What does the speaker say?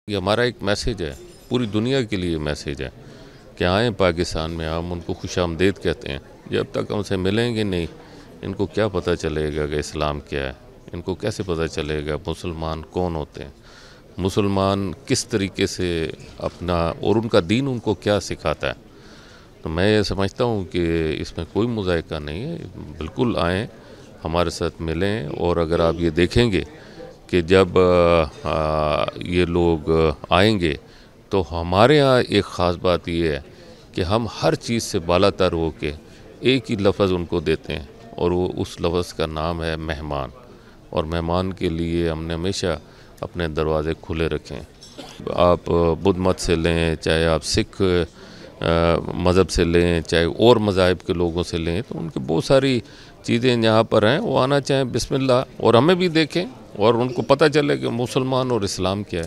یہ ہمارا ایک میسیج ہے، پوری دنیا کے لیے میسیج ہے کہ آئیں پاکستان میں، ہم ان کو خوش آمدید کہتے ہیں۔ جب تک ہم سے ملیں گے نہیں، ان کو کیا پتہ چلے گا کہ اسلام کیا ہے، ان کو کیسے پتہ چلے گا مسلمان کون ہوتے ہیں، مسلمان کس طریقے سے اپنا اور ان کا دین ان کو کیا سکھاتا ہے۔ تو میں یہ سمجھتا ہوں کہ اس میں کوئی مذائقہ نہیں ہے، بالکل آئیں ہمارے ساتھ ملیں۔ اور اگر آپ یہ دیکھیں گے کہ جب یہ لوگ آئیں گے تو ہمارے ہاں ایک خاص بات یہ ہے کہ ہم ہر چیز سے بالا تر ہو کے ایک ہی لفظ ان کو دیتے ہیں، اور وہ اس لفظ کا نام ہے مہمان۔ اور مہمان کے لیے ہم نے ہمیشہ اپنے دروازے کھلے رکھیں۔ آپ بدھ مت سے لیں، چاہے آپ سکھ مذہب سے لیں، چاہے اور مذاہب کے لوگوں سے لیں، تو ان کی بہت ساری چیزیں جہاں پر ہیں وہ آنا چاہیں بسم اللہ، اور ہمیں بھی دیکھیں اور ان کو پتہ چلے کہ مسلمان اور اسلام کیا ہے۔